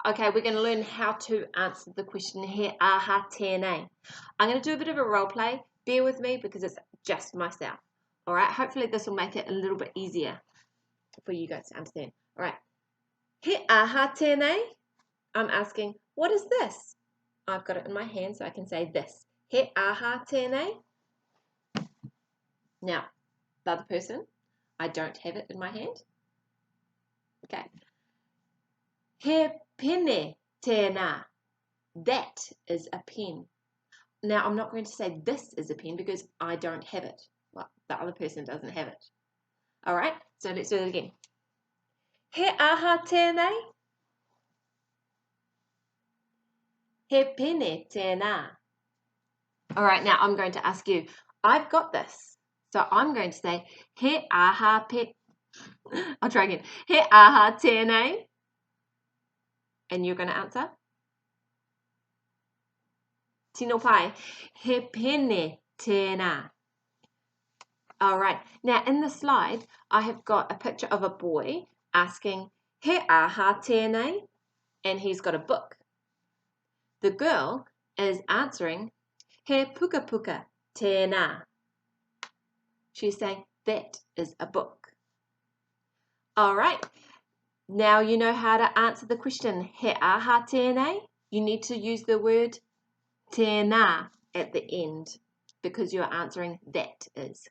Okay, we're going to learn how to answer the question he aha tēnei. I'm going to do a bit of a role play. Bear with me because it's just myself. All right, hopefully this will make it a little bit easier for you guys to understand. All right, he aha tēnei. I'm asking, what is this? I've got it in my hand so I can say this. He aha tēnei. Now, the other person, I don't have it in my hand. Okay. He pene tēnā. That is a pen. Now, I'm not going to say this is a pen because I don't have it. Well, the other person doesn't have it. All right, so let's do it again. He aha tēnei. He pene tēnā. All right, now I'm going to ask you. I've got this. So I'm going to say, he aha pe... I'll try again. He aha tēnei. And you're going to answer? Tino pai. He pene tēnā. All right. Now, in the slide, I have got a picture of a boy asking, he aha tēnei? And he's got a book. The girl is answering, he puka puka tēnā. She's saying, that is a book. All right. Now you know how to answer the question, he aha tēnei? You need to use the word tēnā at the end because you're answering that is.